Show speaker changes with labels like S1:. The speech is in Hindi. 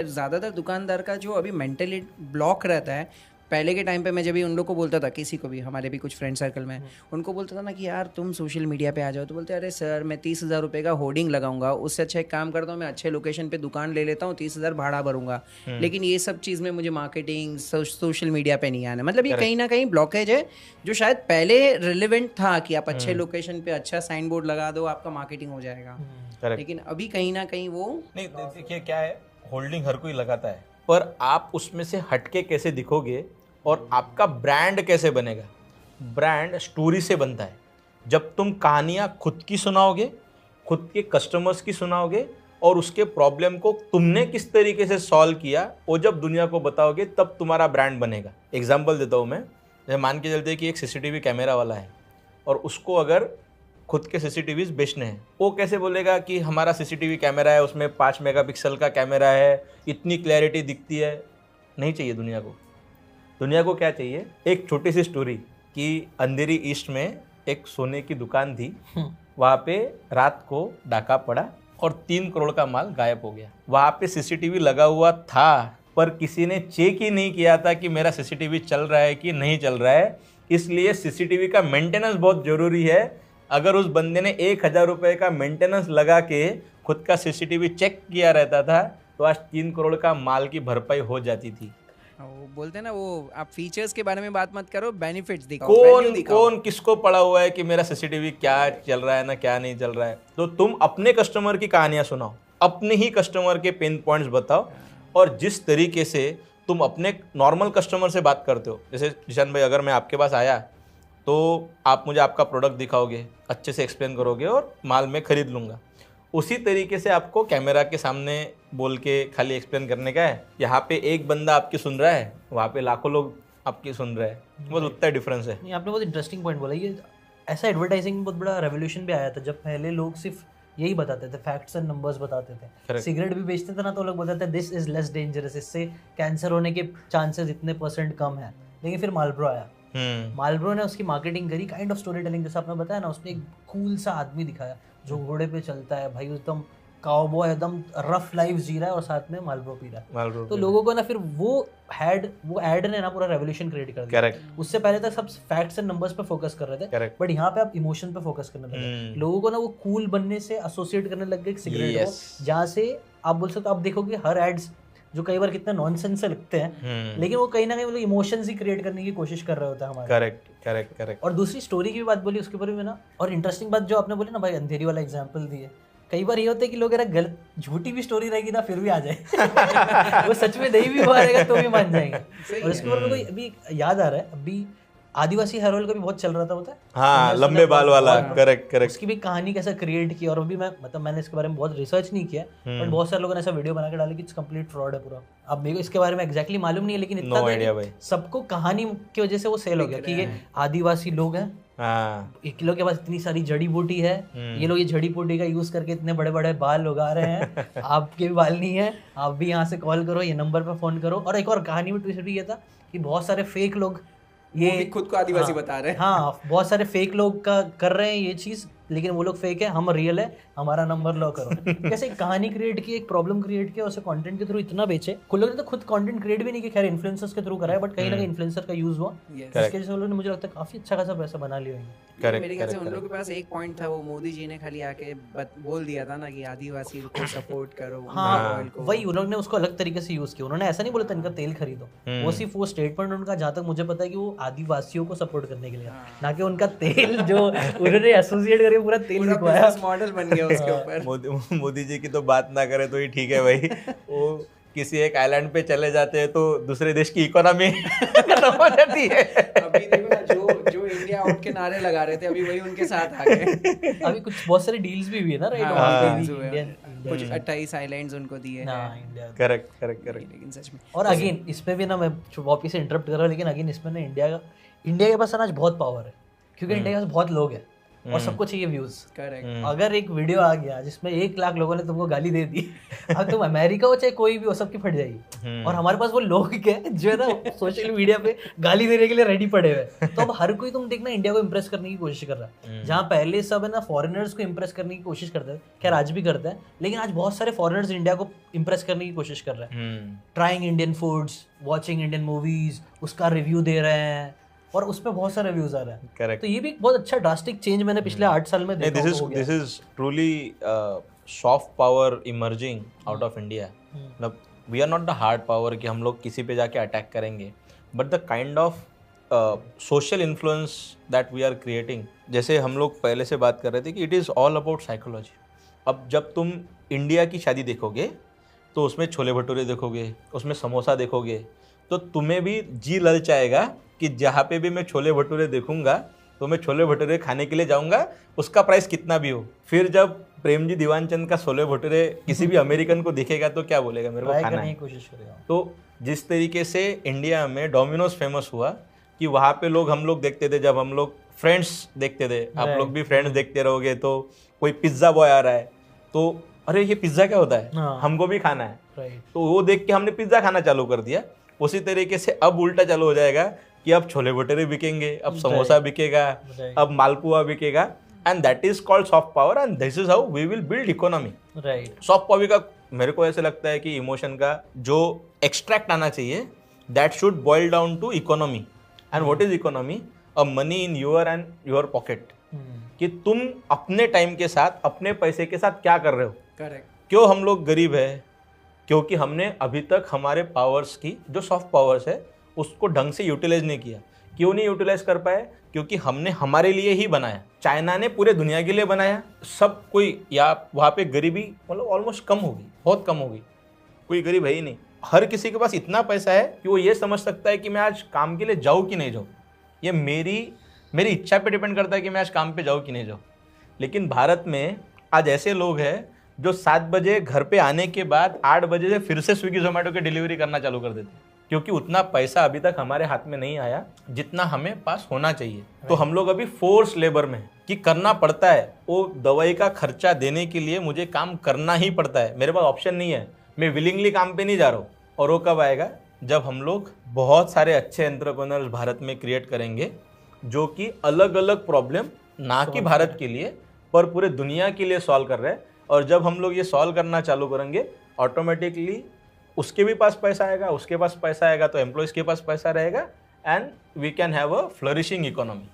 S1: ज़्यादातर दुकानदार का जो अभी मेंटली ब्लॉक रहता है, पहले के टाइम पे मैं जब भी उन लोग को बोलता था, किसी को भी, हमारे भी कुछ फ्रेंड सर्कल में, उनको बोलता था ना कि यार तुम सोशल मीडिया पे आ जाओ, तो बोलते अरे सर मैं 30,000 रुपये का होर्डिंग लगाऊंगा, उससे अच्छा एक काम करता हूँ मैं अच्छे लोकेशन पे दुकान ले लेता हूँ, 30,000 भाड़ा भरूंगा। लेकिन ये सब चीज़ में मुझे मार्केटिंग सोशल मीडिया पे नहीं आना, मतलब ये कहीं ना कहीं ब्लॉकेज है जो शायद पहले रिलेवेंट था कि आप अच्छे लोकेशन पे अच्छा साइन बोर्ड लगा दो, आपका मार्केटिंग हो जाएगा। लेकिन अभी कहीं ना कहीं वो
S2: नहीं, देखिए क्या है, होल्डिंग हर कोई लगाता है, पर आप उसमें से हटके कैसे दिखोगे और आपका ब्रांड कैसे बनेगा? ब्रांड स्टोरी से बनता है। जब तुम कहानियाँ खुद की सुनाओगे, खुद के कस्टमर्स की सुनाओगे और उसके प्रॉब्लम को तुमने किस तरीके से सॉल्व किया, वो जब दुनिया को बताओगे तब तुम्हारा ब्रांड बनेगा। एग्जाम्पल देता हूँ मैं, जैसे मान के चलते कि एक सीसीटीवी कैमरा वाला है और उसको अगर खुद के सीसीटीवीज बेचने हैं, वो कैसे बोलेगा कि हमारा सीसीटीवी कैमरा है, उसमें 5 मेगापिक्सल का कैमरा है, इतनी क्लैरिटी दिखती है। नहीं चाहिए दुनिया को। दुनिया को क्या चाहिए? एक छोटी सी स्टोरी कि अंधेरी ईस्ट में एक सोने की दुकान थी, वहाँ पे रात को डाका पड़ा और 3 करोड़ का माल गायब हो गया। वहाँ पे सीसीटीवी लगा हुआ था, पर किसी ने चेक ही नहीं किया था कि मेरा सीसीटीवी चल रहा है कि नहीं चल रहा है। इसलिए सीसीटीवी का मेंटेनेंस बहुत ज़रूरी है। अगर उस बंदे ने 1,000 रुपये का मेंटेनेंस लगा के खुद का सीसीटीवी चेक किया रहता था तो आज 3 करोड़ का माल की भरपाई हो जाती थी।
S1: वो बोलते हैं ना, वो आप फीचर्स के बारे में बात मत करो, बेनिफिट्स दिखाओ, वैल्यू दिखाओ।
S2: कौन किसको पड़ा हुआ है कि मेरा सीसीटीवी क्या चल रहा है ना क्या नहीं चल रहा है। तो तुम अपने कस्टमर की कहानियां सुनाओ, अपने ही कस्टमर के पेन पॉइंट्स बताओ, और जिस तरीके से तुम अपने नॉर्मल कस्टमर से बात करते हो, जैसे जिशान भाई अगर मैं आपके पास आया तो आप मुझे आपका प्रोडक्ट दिखाओगे, अच्छे से एक्सप्लेन करोगे और माल मैं खरीद लूँगा। उसी तरीके से आपको कैमरा के सामने बोल के खाली एक्सप्लेन करने का है। यहाँ पे एक बंदा आपकी सुन रहा है, वहाँ पे लाखों लोग आपकी सुन रहे हैं, बस उतना डिफरेंस है।
S3: नहीं, आपने बहुत इंटरेस्टिंग पॉइंट बोला। ये ऐसा एडवर्टाइजिंग बहुत बड़ा रेवोल्यूशन भी आया था, जब पहले लोग सिर्फ यही बताते थे, फैक्ट्स एंड नंबर्स बताते थे। सिगरेट भी बेचते थे ना, तो लोग बताते थे दिस इज लेस डेंजरस, इससे कैंसर होने के चांसेस इतने % कम है। लेकिन फिर मालब्रो आया, मालब्रो ने उसकी मार्केटिंग करी, काइंड ऑफ स्टोरी टेलिंग, जैसा आपने बताया ना, उसने एक कूल सा आदमी दिखाया जो घोड़े पे चलता है भाई, एकदम काउबॉय, एकदम रफ लाइफ जी रहा है और साथ में मालब्रो पी रहा है। तो लोगों को ना फिर वो एड ने ना पूरा रेवोल्यूशन क्रिएट कर दिया। उससे पहले तक सब फैक्ट्स एंड नंबर्स पे फोकस कर रहे थे, बट यहाँ पे आप इमोशन पे फोकस करने लगे। लोगों को ना वो कूल बनने से एसोसिएट करने लग गए सिगरेट को, जहाँ से आप बोल सकते हो, आप देखोगे हर एड्स जो कई बार कितने नॉनसेंस से लगते हैं, लेकिन वो कहीं ना कहीं इमोशंस ही क्रिएट करने की कोशिश कर रहे होते हैं हमारे।
S2: करेक्ट।
S3: और दूसरी स्टोरी की भी बात बोली, उसके ऊपर भी ना, और इंटरेस्टिंग बात जो आपने बोली ना भाई, अंधेरी वाला एग्जांपल दिए, कई बार ये होता है कि लोग अगर गलत झूठी भी स्टोरी रहेगी ना फिर भी आ जाए वो सच में नहीं भी हुआ रहेगा तो भी मान जाएंगे। और इसके ऊपर कोई अभी याद आ रहा है, अभी आदिवासी हेयर ऑयल का भी बहुत चल रहा था, पता है?
S2: हाँ, लंबे बाल वाला। करेक्ट।
S3: उसकी भी कहानी कैसा क्रिएट की, और अभी मैंने इसके बारे में बहुत रिसर्च नहीं किया, बट बहुत सारे लोगों ने ऐसा वीडियो बना के डाला कि इट्स कंप्लीट फ्रॉड है पूरा। अब मेरे को इसके बारे में एग्जैक्टली मालूम नहीं है, लेकिन इतना सबको कहानी की वजह से वो सेल हो गया कि ये आदिवासी लोग हैं, एक लोग के पास इतनी सारी जड़ी बूटी है, ये लोग ये जड़ी बूटी का यूज करके इतने बड़े बड़े बाल उगा रहे हैं आपके भी बाल नहीं है, आप भी यहाँ से कॉल करो, ये नंबर पे फोन करो। और एक और कहानी में ट्विस्ट भी ये था कि बहुत सारे फेक लोग
S1: ये खुद को आदिवासी बता रहे हैं।
S3: हाँ, बहुत सारे फेक लोग का कर रहे हैं ये चीज, लेकिन वो लोग फेक है, हम रियल है, हमारा नंबर लो करो। कैसे कहानी क्रिएट की, एक प्रॉब्लम क्रिएट किया, उसे कंटेंट के थ्रू इतना बेचे। कुछ लोगों ने तो खुद कंटेंट क्रिएट भी नहीं किया, खैर इन्फ्लुएंसर्स के थ्रू करा है, बट कहीं ना कहीं इन्फ्लुएंसर का यूज हुआ, इसके वजह से लोगों ने मुझे लगता है काफी अच्छा खासा पैसा बना लिया है।
S1: मेरे ख्याल से उन लोगों के पास एक पॉइंट था, वो मोदी जी ने खाली आके बोल दिया था ना कि आदिवासी को सपोर्ट करो।
S3: हाँ, वही उन्होंने उसको अलग तरीके से यूज किया। उन्होंने ऐसा नहीं बोला था इनका तेल खरीदो, वो सिर्फ वो स्टेटमेंट उनका, जहाँ तक मुझे पता है कि वो आदिवासियों को सपोर्ट करने के लिए, ना कि उनका तेल जो उन्होंने एसोसिएट करके पूरा तेल निकलवाया,
S1: मॉडल बन गया उसके ऊपर।
S2: मोदी जी की तो बात ना करे तो ही ठीक है भाई। वो किसी एक आइलैंड पे चले जाते हैं तो दूसरे देश की इकोनॉमी खत्म हो जाती है।
S1: अभी देखो ना, जो इंडिया आउट के नारे लगा रहे थे, अभी वही उनके साथ आ गए।
S3: अभी कुछ बहुत सारी डील्स भी हुई है ना, राइट?
S1: कुछ 28 आइलैंड्स उनको दिए हैं।
S2: करेक्ट।
S1: लेकिन सच में,
S3: और अगेन इसमें भी ना, मैं वापिस से इंटरप्ट कर रहा हूँ, लेकिन अगेन इसमें ना इंडिया के पास आज बहुत पावर है, क्योंकि इंडिया के पास बहुत लोग हैं। और सबको चाहिए व्यूज।
S1: करेक्ट।
S3: अगर एक वीडियो आ गया जिसमें 1 लाख लोगों ने तुमको गाली दे दी, अब तुम अमेरिका हो चाहे कोई भी हो, सबकी फट जाएगी। और हमारे पास वो लोग हैं जो है ना सोशल मीडिया पे गाली देने के लिए रेडी पड़े हुए। तो अब हर कोई तुम देखना इंडिया को इम्प्रेस करने की कोशिश कर रहा है, जहाँ पहले सब है ना फॉरेनर्स को इम्प्रेस करने की कोशिश करते हैं, खैर आज भी करते हैं, लेकिन आज बहुत सारे फॉरेनर्स इंडिया को इम्प्रेस करने की कोशिश कर रहे हैं। Trying Indian foods, watching Indian movies, उसका रिव्यू दे रहे हैं और उसमें बहुत सारे व्यूज आ रहे हैं।
S2: करेक्ट।
S3: तो ये भी एक बहुत अच्छा ड्रास्टिक चेंज मैंने पिछले 8 साल में देखा।
S2: This is truly soft power emerging out of India. मतलब we are not the hard power कि हम लोग किसी पे जाके अटैक करेंगे, but the kind of social influence that we are creating. जैसे हम लोग पहले से बात कर रहे थे कि it is all about psychology. अब जब तुम इंडिया की शादी देखोगे तो उसमें छोले भटूरे देखोगे, उसमें समोसा देखोगे, तो तुम्हें भी जी ललचाएगा कि जहाँ पे भी मैं छोले भटूरे देखूंगा तो मैं छोले भटूरे खाने के लिए जाऊंगा, उसका प्राइस कितना भी हो। फिर जब प्रेम जी दीवानचंद का छोले भटूरे किसी भी अमेरिकन को दिखेगा तो क्या बोलेगा, मेरे को खाना है।
S3: कोशिश करेगा।
S2: तो जिस तरीके से इंडिया में डोमिनोज फेमस हुआ कि वहाँ पे लोग, हम लोग देखते थे, जब हम लोग फ्रेंड्स देखते थे, आप लोग भी फ्रेंड्स देखते रहोगे, तो कोई पिज्ज़ा बॉय आ रहा है तो अरे ये पिज्ज़ा क्या होता है, हमको भी खाना है। तो वो देख के हमने पिज्ज़ा खाना चालू कर दिया। उसी तरीके से अब उल्टा चालू हो जाएगा कि अब छोले भटूरे बिकेंगे, अब समोसा बिकेगा, अब मालपुआ बिकेगा, and that is called soft power and this is how we will build economy.
S3: Right.
S2: Soft power का मेरे को ऐसे लगता है कि इमोशन का जो एक्सट्रैक्ट आना चाहिए that should boil down to economy. And what is economy? A money in your and your pocket, कि तुम अपने टाइम के साथ, अपने पैसे के साथ क्या कर रहे हो।
S1: करेक्ट।
S2: क्यों हम लोग गरीब है? क्योंकि हमने अभी तक हमारे पावर्स की, जो सॉफ्ट पावर्स है, उसको ढंग से यूटिलाइज नहीं किया। क्यों नहीं यूटिलाइज कर पाए? क्योंकि हमने हमारे लिए ही बनाया। चाइना ने पूरे दुनिया के लिए बनाया। सब कोई, या वहाँ पे गरीबी मतलब ऑलमोस्ट कम होगी, बहुत कम होगी, कोई गरीब है ही नहीं। हर किसी के पास इतना पैसा है कि वो ये समझ सकता है कि मैं आज काम के लिए जाऊँ कि नहीं जाऊँ। ये मेरी इच्छा पे डिपेंड करता है कि मैं आज काम पे जाऊँ कि नहीं जाऊँ। लेकिन भारत में आज ऐसे लोग हैं जो 7 बजे घर पे आने के बाद 8 बजे से फिर से स्विगी जोमेटो की डिलीवरी करना चालू कर देते हैं, क्योंकि उतना पैसा अभी तक हमारे हाथ में नहीं आया जितना हमें पास होना चाहिए। तो हम लोग अभी फोर्स लेबर में हैं कि करना पड़ता है। वो दवाई का खर्चा देने के लिए मुझे काम करना ही पड़ता है, मेरे पास ऑप्शन नहीं है। मैं विलिंगली काम पे नहीं जा रहा हूँ। और वो कब आएगा? जब हम लोग बहुत सारे अच्छे एंटरप्रेन्योर्स भारत में क्रिएट करेंगे जो कि अलग अलग प्रॉब्लम ना कि भारत के लिए पर पूरे दुनिया के लिए सॉल्व कर रहे हैं। और जब हम लोग ये सॉल्व करना चालू करेंगे, ऑटोमेटिकली उसके भी पास पैसा आएगा, उसके पास पैसा आएगा तो एम्प्लॉयज़ के पास पैसा रहेगा, and we can have a flourishing economy.